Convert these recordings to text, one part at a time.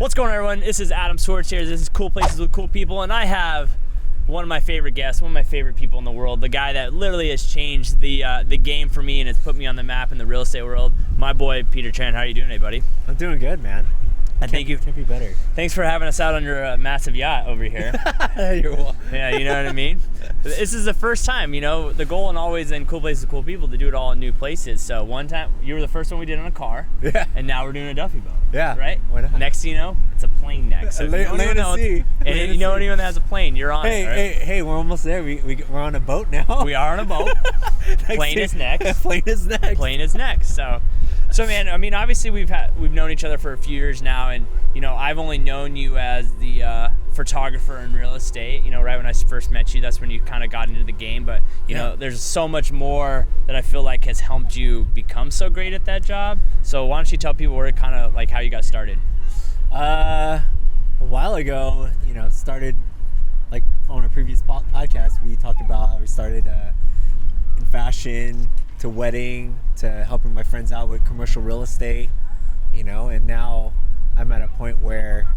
What's going on, everyone? This is Adam Swartz here. This is Cool Places with Cool People, and I have one of my favorite guests, one of my favorite people in the world, the guy that literally has changed the game for me and has put me on the map in the real estate world. My boy, Peter Tran. How are you doing today, buddy? I'm doing good, man. Thank you. Can't be better. Thanks for having us out on your massive yacht over here. You're welcome. Yeah, you know what I mean? This is the first time, you know, the goal and always in Cool Places with Cool People to do it all in new places. So one time, you were the first one we did on a car. Yeah. And now we're doing a Duffy boat. Yeah. Right? Why not? Next thing you know, it's a plane next. So Land at sea. And you know anyone that has a plane, you're on it, right? Hey, we're almost there. We're on a boat now. We are on a boat. Plane is next. Plane is next. Plane is next. So man, I mean, obviously we've known each other for a few years now, and you know, I've only known you as the photographer in real estate. You know, right when I first met you, that's when you kind of got into the game. But you know, there's so much more that I feel like has helped you become so great at that job. So why don't you tell people where kind of like how you got started? A while ago, you know, started like on a previous podcast. We talked about how we started in fashion, to wedding, to helping my friends out with commercial real estate, you know, and now I'm at a point where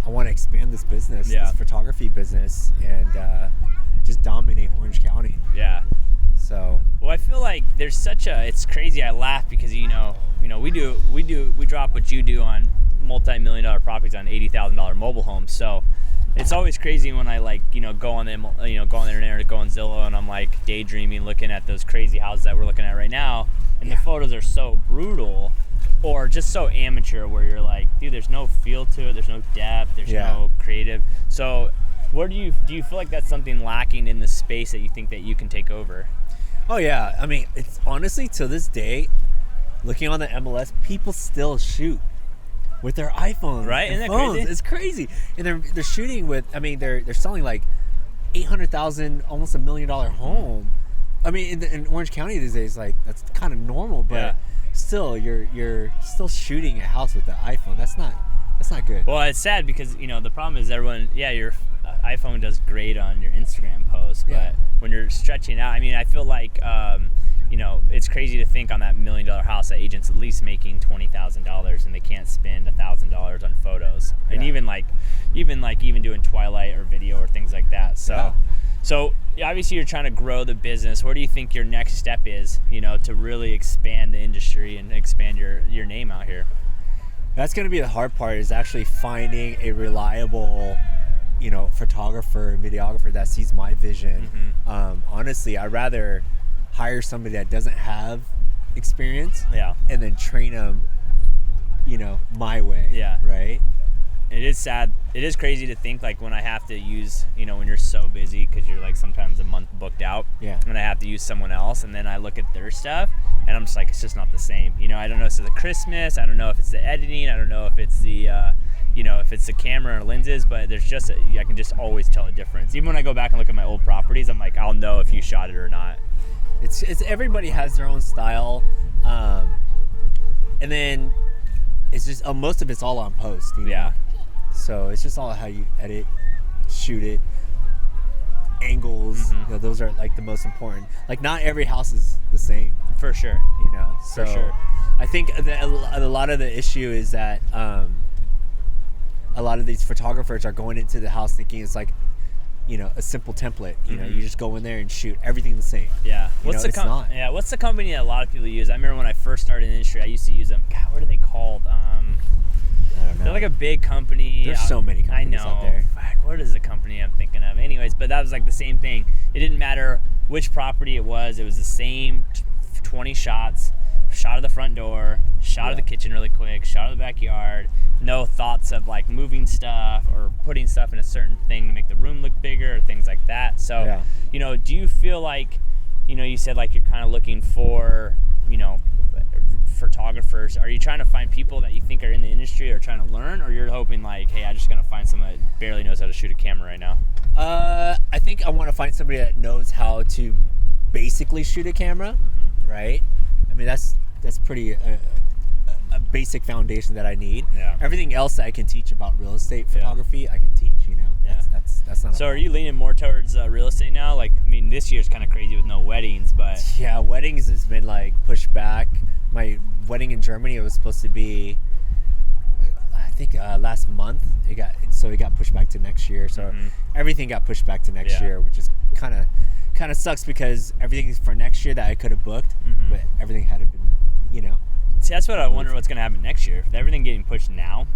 I want to expand this business, this photography business, and just dominate Orange County. Yeah. So. Well, I feel like there's it's crazy. I laugh because we drop what you do on multi-million-dollar properties on $80,000 mobile homes. So it's always crazy when I go on the internet or go on Zillow and I'm like daydreaming, looking at those crazy houses that we're looking at right now, and the photos are so brutal or just so amateur where you're like, dude, there's no feel to it, there's no depth, there's no creative. So where do you feel like that's something lacking in the space that you think that you can take over? Oh yeah, I mean, it's honestly to this day, looking on the MLS, people still shoot with their iPhones, right? Isn't that phones. crazy? It's crazy, and they're shooting with. I mean, they're selling like $800,000, almost $1 million home. I mean, in Orange County these days, like that's kind of normal, but still, you're still shooting a house with the iPhone. That's not good. Well, it's sad because you know the problem is everyone. Yeah, your iPhone does great on your Instagram posts, but when you're stretching out, I mean, I feel like. You know, it's crazy to think on that $1 million house that agent's at least making $20,000 and they can't spend $1,000 on photos, and even doing twilight or video or things like that. So obviously you're trying to grow the business. Where do you think your next step is? You know, to really expand the industry and expand your name out here. That's going to be the hard part. Is actually finding a reliable, you know, photographer and videographer that sees my vision. Mm-hmm. Honestly, I'd rather hire somebody that doesn't have experience and then train them, you know, my way. Right. It is sad. It is crazy to think like when I have to use, you know, when you're so busy because you're like sometimes a month booked out and I have to use someone else, and then I look at their stuff and I'm just like, it's just not the same. You know, I don't know if it's the Christmas, I don't know if it's the editing, I don't know if it's the you know, if it's the camera or lenses, but there's just I can just always tell a difference. Even when I go back and look at my old properties, I'm like, I'll know if you shot it or not. It's everybody has their own style, and then it's just most of it's all on post. You know? So it's just all how you edit, shoot it, angles. Mm-hmm. You know, those are like the most important. Like not every house is the same. For sure. You know. So for sure. I think a lot of the issue is that a lot of these photographers are going into the house thinking it's like, you know, a simple template. You know, you just go in there and shoot everything the same. Yeah. What's the company that a lot of people use? I remember when I first started in the industry, I used to use them. God, what are they called? I don't know. They're like a big company. There's so many companies out there. Fuck, what is the company I'm thinking of? Anyways, but that was like the same thing. It didn't matter which property it was. It was the same 20 shots. Shot of the front door, shot of the kitchen really quick, shot of the backyard. No thoughts of like moving stuff or putting stuff in a certain thing to make the room look bigger or things like that. So, you know, do you feel like, you know, you said like you're kind of looking for, you know, photographers. Are you trying to find people that you think are in the industry or trying to learn, or you're hoping like, hey, I'm just going to find someone that barely knows how to shoot a camera right now? I think I want to find somebody that knows how to basically shoot a camera, right? I mean, that's pretty a basic foundation that I need. Everything else that I can teach about real estate photography, I can teach. You know, that's not. So, are you leaning more towards real estate now? Like, I mean, this year's kind of crazy with no weddings, but weddings has been like pushed back. My wedding in Germany, it was supposed to be, I think last month it got pushed back to next year. So everything got pushed back to next year, which is kind of sucks because everything for next year that I could have booked, but everything had to been, you know. See, that's what I wonder what's going to happen next year. With everything getting pushed now,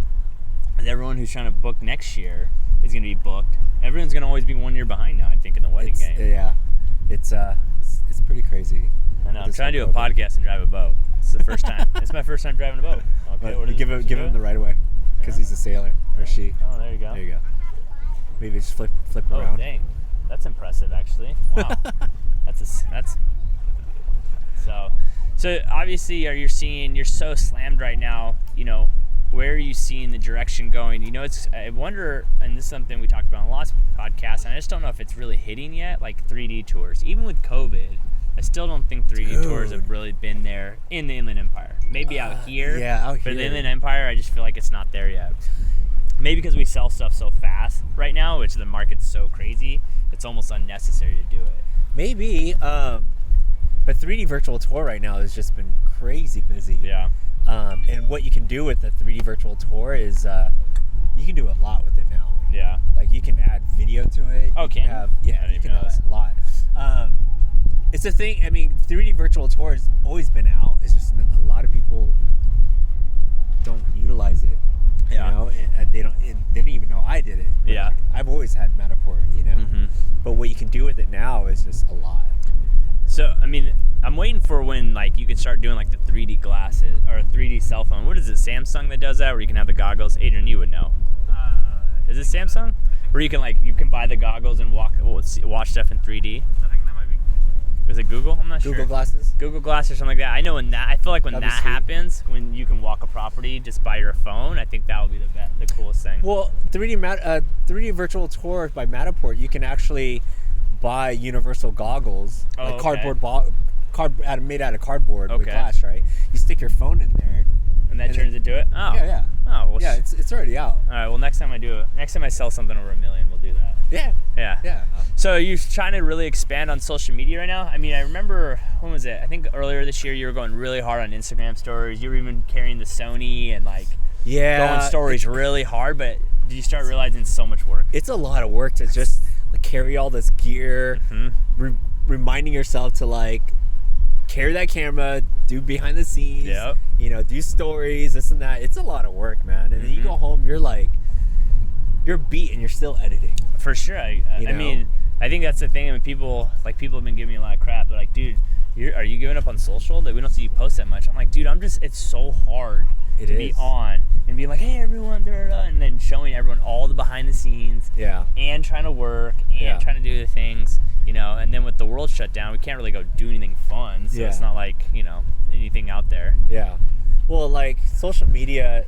and everyone who's trying to book next year is going to be booked. Everyone's going to always be 1 year behind now, I think, in the wedding game. Yeah, it's pretty crazy. I know. I'm trying to do a podcast and drive a boat. It's the first time. It's my first time driving a boat. Okay, what give him the right of way because he's a sailor or she. Oh, there you go. There you go. Maybe just flip around. Oh, dang. That's impressive, actually. Wow. that's so obviously you're so slammed right now, you know, where are you seeing the direction going? You know, I wonder, and this is something we talked about in the last podcast, and I just don't know if it's really hitting yet, like 3D tours. Even with COVID, I still don't think 3D tours have really been there in the Inland Empire. Maybe out here. Yeah, out here. But the Inland Empire, I just feel like it's not there yet. Maybe because we sell stuff so fast right now, which the market's so crazy, it's almost unnecessary to do it. Maybe, but 3D virtual tour right now has just been crazy busy. Yeah. And what you can do with the 3D virtual tour is you can do a lot with it now. Yeah. Like you can add video to it. Oh, can you? Yeah, you can add a lot. It's a thing. I mean, 3D virtual tour has always been out. It's just a lot of people don't utilize it. Yeah. You know, and they didn't even know I did it. Yeah. I've always had Matterport, you know. But what you can do with it now is just a lot. So, I mean, I'm waiting for when, like, you can start doing, like, the 3D glasses or a 3D cell phone. What is it, Samsung that does that, where you can have the goggles? Adrian, you would know. Is it Samsung? Where you can buy the goggles and watch stuff in 3D? I think that might be. Is it Google? I'm not sure. Google Glasses? Google Glass or something like that. I know I feel like when That'd that happens, when you can walk a property just by your phone, I think that would be the coolest thing. Well, 3D virtual tour by Matterport, you can actually buy universal goggles, like made out of cardboard with glass, right? You stick your phone in there, and that turns into it. Oh, yeah. Oh, well, yeah. It's already out. All right. Well, next time I sell something over $1 million, we'll do that. Yeah. So you're trying to really expand on social media right now? I mean, I remember, when was it? I think earlier this year you were going really hard on Instagram stories. You were even carrying the Sony and like going stories really hard. But did you start realizing it's so much work? It's a lot of work to just carry all this gear, reminding yourself to like carry that camera, do behind the scenes, you know, do stories, this and that. It's a lot of work, man. And then you go home, you're beat and you're still editing. For sure. I mean, I think that's the thing. I mean, people have been giving me a lot of crap. They're like, dude, are you giving up on social? Like, we don't see you post that much. I'm like, dude, it's so hard to be on and be like, hey, everyone, and then showing everyone all the behind the scenes. Yeah. And trying to work and trying to do the things, you know. And then with the world shut down, we can't really go do anything fun. So it's not like, you know, anything out there. Yeah. Well, like social media,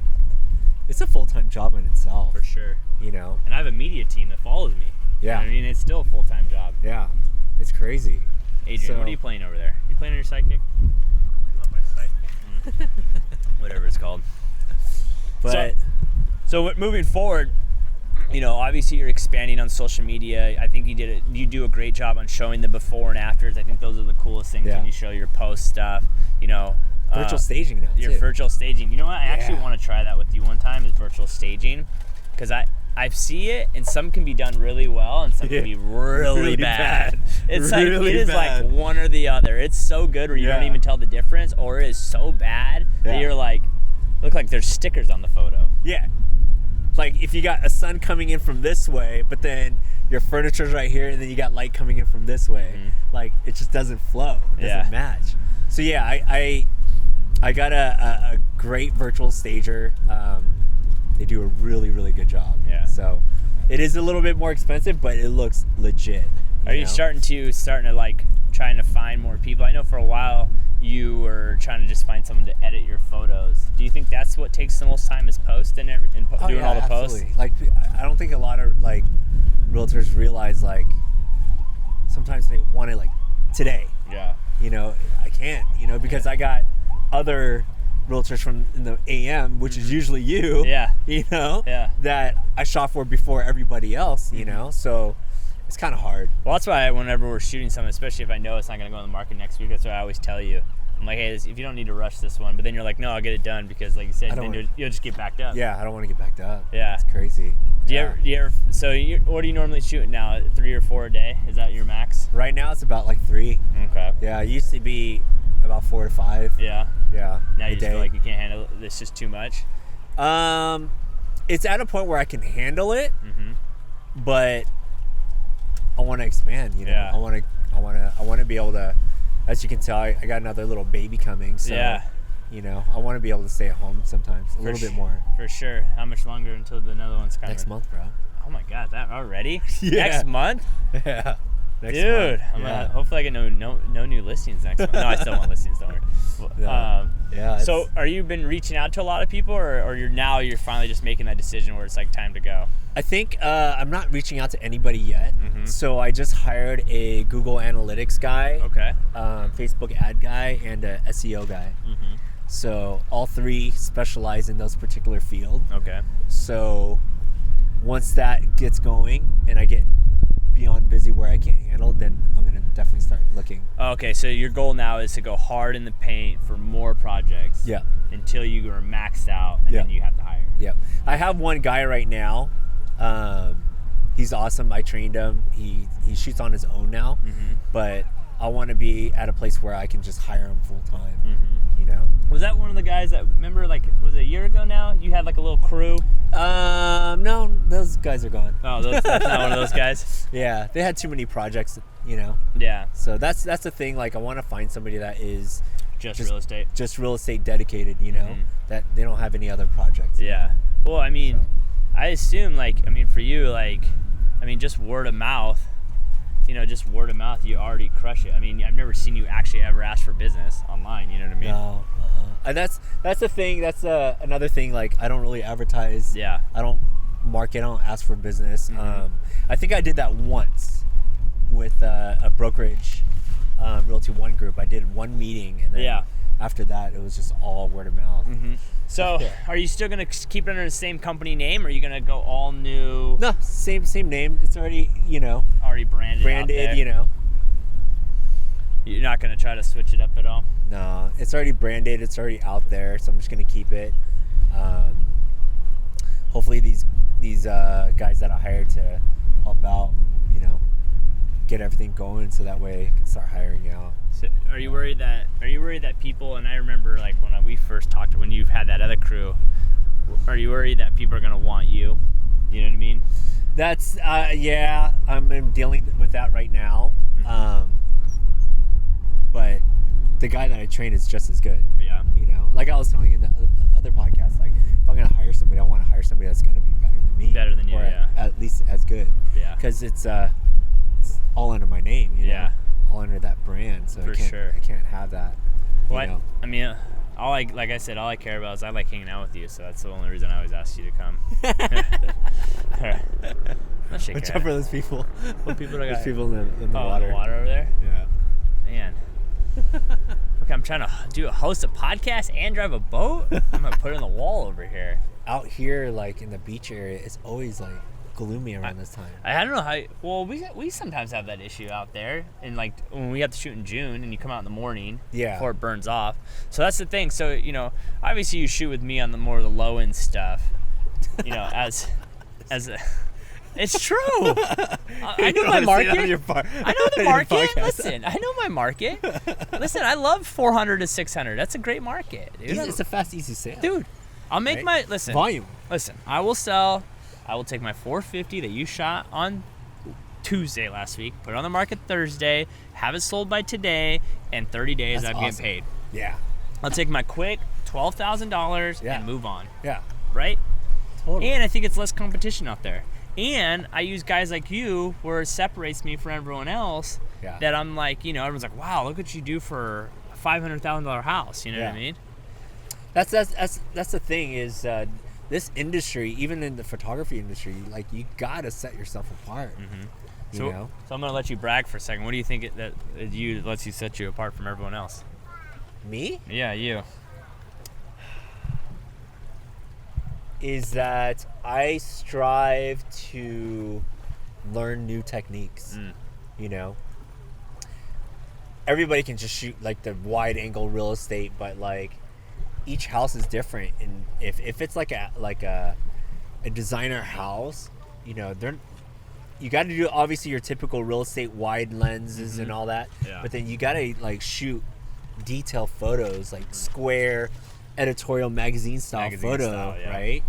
it's a full-time job in itself. For sure. You know. And I have a media team that follows me. Yeah. You know, I mean, it's still a full-time job. Yeah. It's crazy. Adrian, what are you playing over there? You playing on your sidekick? Not my sidekick. Whatever it's called. But so moving forward, you know, obviously you're expanding on social media. I think you do a great job on showing the before and afters. I think those are the coolest things when you show your post stuff, you know. Virtual staging now, your virtual staging. You know what? I actually want to try that with you one time, is virtual staging. Because I see it, and some can be done really well, and some can be really bad. It's really like one or the other. It's so good where you don't even tell the difference, or it is so bad that you're like, look like there's stickers on the photo. Yeah. Like if you got a sun coming in from this way, but then your furniture's right here, and then you got light coming in from this way. Like it just doesn't flow. It doesn't match. So yeah, I got a great virtual stager. They do a really, really good job. Yeah. So it is a little bit more expensive, but it looks legit. Are you starting to like trying to find more people? I know for a while you were trying to just find someone to edit your photos. Do you think that's what takes the most time, is post and doing all the posts? Like I don't think a lot of like realtors realize like sometimes they want it like today. Yeah. You know, I can't, you know, because I got other realtors from in the AM, which is usually you, you know, that I shot for before everybody else, you know, so it's kind of hard. Well, that's why whenever we're shooting something, especially if I know it's not going to go on the market next week, that's what I always tell you. I'm like, hey, if you don't need to rush this one, but then you're like, no, I'll get it done because, like you said, then you'll just get backed up. Yeah, I don't want to get backed up. Yeah. It's crazy. Do you ever, so what do you normally shoot now? 3 or 4 a day? Is that your max? Right now it's about like 3. Okay. Yeah, it used to be about 4 to 5. Yeah. Yeah. Now you just feel like you can't handle it. It's just too much. It's at a point where I can handle it, but I want to expand. You know, Yeah. I want to be able to. As you can tell, I got another little baby coming. So, Yeah. you know, I want to be able to stay at home sometimes a little bit more. For sure. How much longer until another one's coming? Next month, bro. Oh my God, that already? Yeah. Next month? Yeah. Next Dude, month. hopefully I get no new listings next month. No, I still want listings, don't worry. No. Yeah. So are you been reaching out to a lot of people or you're finally just making that decision where it's like time to go? I think I'm not reaching out to anybody yet. So I just hired a Google Analytics guy, Okay. Facebook ad guy, and a SEO guy. So all 3 specialize in those particular field. Okay. So once that gets going and I get beyond busy where I can't handle, then I'm gonna definitely start looking. Okay, so your goal now is to go hard in the paint for more projects. Yeah. Until you are maxed out, and then you have to hire. Yeah. I have one guy right now. He's awesome. I trained him. He shoots on his own now, but I want to be at a place where I can just hire him full time. You know. Was that one of the guys that remember? Like, was it a year ago now? You had like a little crew. No, those guys are gone. Oh, that's not one of those guys. Yeah, they had too many projects. You know. Yeah. So that's the thing. Like, I want to find somebody that is just real estate. Just real estate dedicated. You know, that they don't have any other projects. Yeah. Well, I mean, I assume for you, just word of mouth. Just word of mouth, you already crush it. I mean, I've never seen you actually ever ask for business online. You know what I mean? No. And that's the thing. That's another thing. Like, I don't really advertise. Yeah. I don't market. I don't ask for business. I think I did that once with a brokerage, Realty One group. I did one meeting, and then after that, it was just all word of mouth. So, are you still gonna keep it under the same company name, or are you gonna go all new? No, same name. It's already already branded. Out there. You're not gonna try to switch it up at all. No, it's already branded. It's already out there, so I'm just gonna keep it. Hopefully, these guys that I hired to help out, get everything going, so that way I can start hiring out. So are you worried that people, and I remember like when we first talked, when you've had that other crew, are you worried that people are gonna want you? You know what I mean? That's yeah, I'm dealing with that right now. But the guy that I train is just as good. Yeah. Like I was telling you in the other podcast, like if I'm gonna hire somebody, I want to hire somebody that's gonna be better than me. Better than you, or yeah. At least as good. Yeah. Because it's all under my name. Yeah. All under that brand. So For sure. I can't have that. Well, I mean, like I said, all I care about is I like hanging out with you, so that's the only reason I always ask you to come. Watch out for those people. What people There's people in the water. water. The water over there? Yeah. Man. Okay, I'm trying to host a podcast and drive a boat. I'm gonna put it on the wall over here. Out here, like in the beach area, it's always like gloomy around this time. I don't know how. Well, we sometimes have that issue out there, and like when we have to shoot in June, and you come out in the morning before it burns off. So that's the thing. So obviously you shoot with me on the more the low end stuff. As a. It's true. I know my market. I know the market. Listen, I know my market. Listen, I love 400 to 600. That's a great market, dude. It's a fast, easy sale. Dude, I'll make volume. Listen, I will take my 450 that you shot on Tuesday last week, put it on the market Thursday, have it sold by today, and 30 days I'm getting paid. Yeah. I'll take my quick $12,000 and move on. Yeah. Right? Totally. And I think it's less competition out there. And I use guys like you where it separates me from everyone else. Yeah. That I'm like, everyone's like, wow, look what you do for a $500,000 house. You know what I mean? That's the thing is this industry, even in the photography industry, like you gotta set yourself apart. So I'm gonna let you brag for a second. What do you think that lets you set you apart from everyone else? Me? Yeah, you. Is that I strive to learn new techniques. everybody can just shoot like the wide angle real estate, but like each house is different, and if it's like a designer house, you know, you got to do obviously your typical real estate wide lenses and all that, but then you got to like shoot detailed photos, like square editorial magazine style photo, right,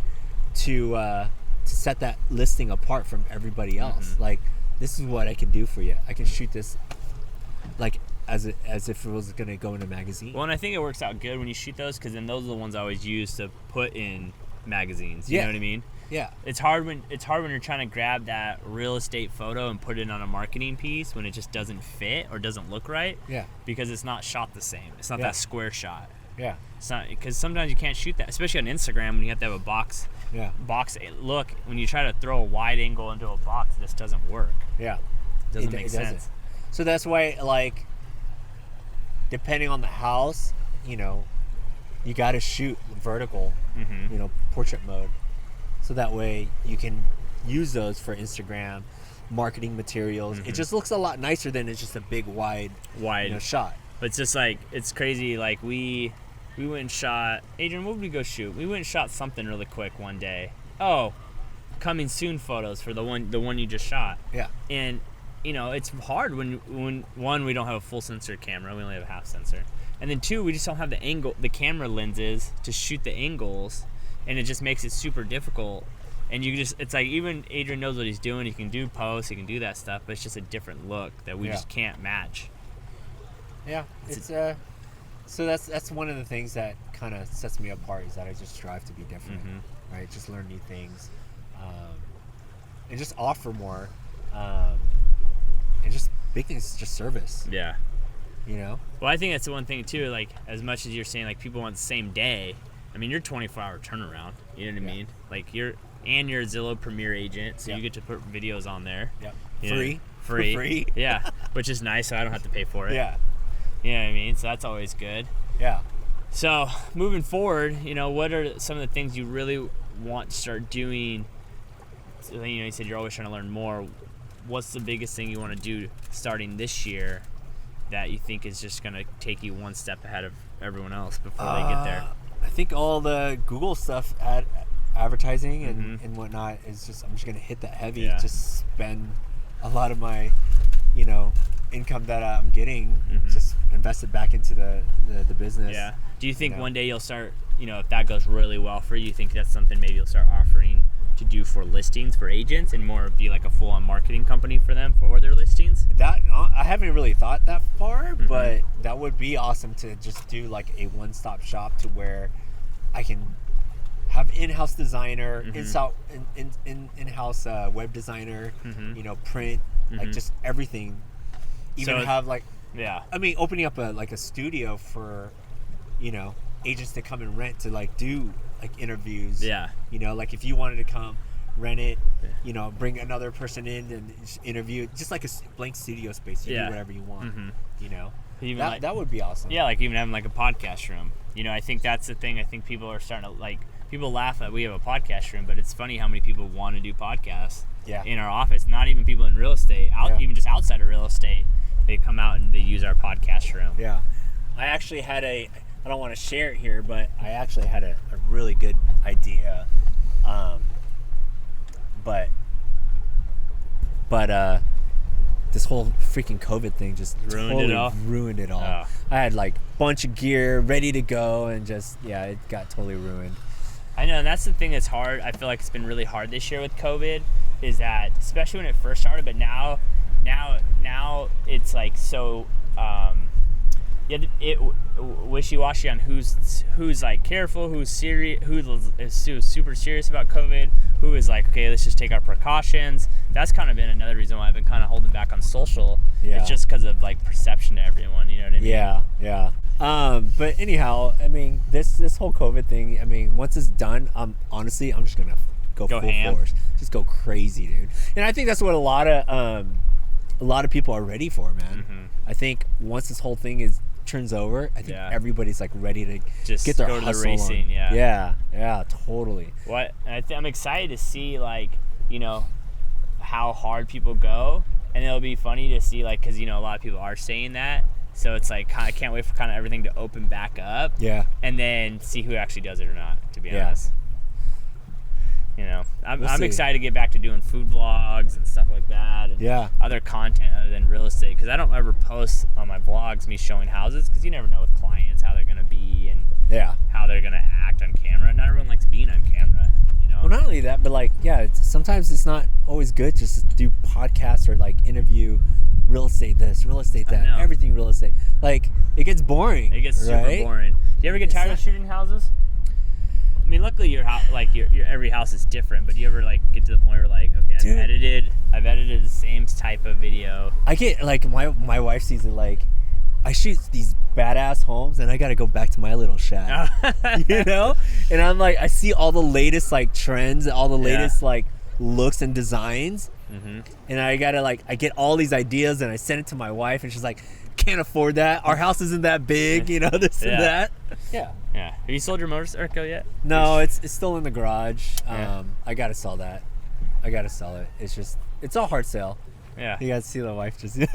to set that listing apart from everybody else. Like, this is what I can do for you. I can shoot this like as if it was going to go in a magazine. Well, and I think it works out good when you shoot those, because then those are the ones I always use to put in magazines. You know what I mean? Yeah. It's hard when you're trying to grab that real estate photo and put it on a marketing piece when it just doesn't fit or doesn't look right. Yeah. Because it's not shot the same. It's not that square shot. Yeah. It's not, because sometimes you can't shoot that, especially on Instagram when you have to have a box look. When you try to throw a wide angle into a box, this doesn't work. Yeah. It doesn't make sense. So that's why, like, depending on the house, you know, you got to shoot vertical, you know, portrait mode. So that way you can use those for Instagram marketing materials. It just looks a lot nicer than it's just a big wide you know, shot. But it's just like, it's crazy. Like we went and shot, Adrian, what did we go shoot? We went and shot something really quick one day. Oh, coming soon photos for the one you just shot. Yeah. And you know, it's hard when one, we don't have a full sensor camera, we only have a half sensor. And then two, we just don't have the camera lenses to shoot the angles, and it just makes it super difficult. And it's like, even Adrian knows what he's doing. He can do posts, he can do that stuff, but it's just a different look that we just can't match. Yeah, so that's one of the things that kind of sets me apart, is that I just strive to be different, right? Just learn new things, and just offer more, and just big things, just service. Yeah. You know? Well, I think that's the one thing too, like, as much as you're saying, like, people want the same day, I mean, you're 24-hour turnaround, you know what I mean? Like, you're a Zillow Premier agent, so you get to put videos on there. Yep. Free. Yeah, which is nice, so I don't have to pay for it. Yeah. You know what I mean? So that's always good. Yeah. So moving forward, you know, what are some of the things you really want to start doing? You know, you said you're always trying to learn more. What's the biggest thing you want to do starting this year that you think is just going to take you one step ahead of everyone else before they get there? I think all the Google stuff, advertising and whatnot, is just, I'm just going to hit that heavy. Yeah. Just spend a lot of my, you know, income that I'm getting, just invested back into the business. Yeah. Do you think one day you'll start, you know, if that goes really well for you think that's something maybe you'll start offering to do for listings for agents, and more be like a full-on marketing company for them for their listings? That I haven't really thought that far, but that would be awesome to just do like a one-stop shop, to where I can have in-house designer, in-house web designer, you know, print, like just everything. Even have like, I mean, opening up a studio for, you know, agents to come and rent, to like do like interviews. Yeah. You know, like if you wanted to come rent it, you know, bring another person in and just interview, just like a blank studio space. You do whatever you want. You know, even that would be awesome. Yeah, like even having like a podcast room. You know, I think that's the thing. I think people are starting to like. People laugh that we have a podcast room, but it's funny how many people want to do podcasts in our office. Not even people in real estate, even just outside of real estate, they come out and they use our podcast room. Yeah. I actually had I don't want to share it here, but I actually had a really good idea. But this whole freaking COVID thing just ruined it all. Oh. I had like a bunch of gear ready to go, and just, it got totally ruined. I know, and that's the thing that's hard. I feel like it's been really hard this year with COVID, is that, especially when it first started, but now it's like so it wishy-washy on who's like careful, who's serious, who is super serious about COVID, who is like, okay, let's just take our precautions. That's kind of been another reason why I've been kind of holding back on social. Yeah. It's just because of like perception to everyone, you know what I mean? Yeah. But anyhow, I mean, this whole COVID thing, I mean, once it's done, honestly, I'm just gonna go full ham. Force, just go crazy, dude. And I think that's what a lot of people are ready for, man. I think once this whole thing turns over, I think everybody's like ready to just get their go to hustle the racing. On. Yeah, totally. What I'm excited to see, like, you know, how hard people go, and it'll be funny to see, like, because, you know, a lot of people are saying that. So it's like I can't wait for kind of everything to open back up. Yeah. And then see who actually does it or not, to be Yeah. honest. You know, I'm We'll see. excited to get back to doing food vlogs and stuff like that. And Yeah. other content other than real estate. Because I don't ever post on my vlogs me showing houses, because you never know with clients how they're going to be and Yeah. how they're going to act on camera. Not everyone likes being on camera, you know. Well, not only that, but like, yeah, sometimes it's not always good just to do podcasts or like interview real estate this, real estate that, know. everything real estate. Like, it gets boring. It gets super right? boring. Do you ever get It's tired of not- shooting houses? I mean, luckily your house, like your every house is different. But do you ever like get to the point where like, okay, Dude. I've edited the same type of video. I get like my wife sees it like I shoot these badass homes and I got to go back to my little shack. You know? And I'm like, I see all the latest like trends, all the latest like looks and designs. Mm-hmm. And I gotta like, I get all these ideas and I send it to my wife and she's like, can't afford that. Our house isn't that big, you know, this and that. Yeah. Yeah. Have you sold your motorcycle yet? No, it's still in the garage. Yeah. I gotta sell that. I gotta sell it. It's a hard sale. Yeah. You gotta see the wife just. Yeah.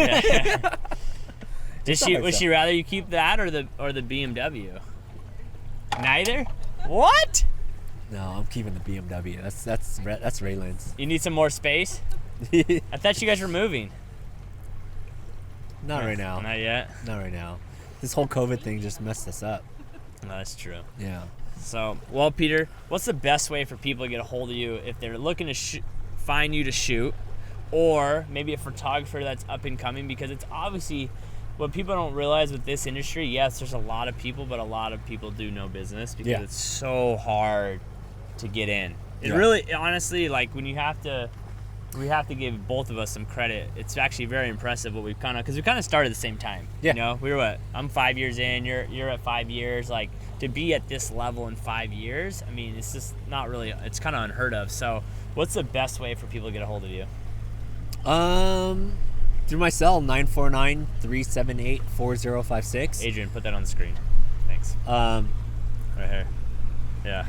It's a hard Would sell. she rather you keep that or the BMW? Neither? What? No, I'm keeping the BMW. That's Raylan's. You need some more space? I thought you guys were moving. Not right now. Not yet. Not right now. This whole COVID thing just messed us up. No, that's true. Yeah. So, well, Peter, what's the best way for people to get a hold of you if they're looking to find you to shoot, or maybe a photographer that's up and coming? Because it's obviously what people don't realize with this industry. Yes, there's a lot of people, but a lot of people do no business because it's so hard to get in. It really, honestly, like when we have to give both of us some credit. It's actually very impressive what we've because we kind of started at the same time. Yeah. You know, we were what? I'm 5 years in. You're at 5 years. Like to be at this level in 5 years, I mean, it's just not really. It's kind of unheard of. So, what's the best way for people to get a hold of you? Through my cell 949-378-4056. Adrian, put that on the screen. Thanks. Right here. Yeah.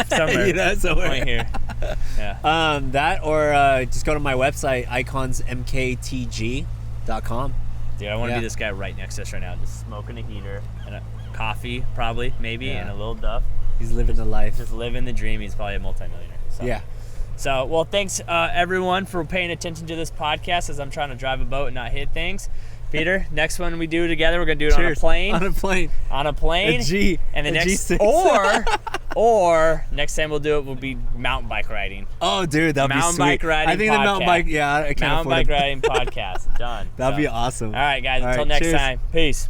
Somewhere. You know, somewhere. Right here. Yeah. That or just go to my website iconsmktg.com. Dude, I want to be this guy right next to us right now, just smoking a heater and a coffee, probably, maybe, and a little duff. He's living the life. Just living the dream. He's probably a multimillionaire. So. Yeah. So, well, thanks everyone for paying attention to this podcast as I'm trying to drive a boat and not hit things. Peter, next one we do together, we're gonna do it on a plane. On a plane. On a plane. A G. And the a next G6. or next time we'll do it will be mountain bike riding. Oh, dude, that'd be Mountain sweet. bike riding I think podcast. the mountain bike. Yeah, I can't Mountain afford bike it. riding podcast. Done. That'd be awesome. All right, guys. All Until right, next cheers. time. Peace.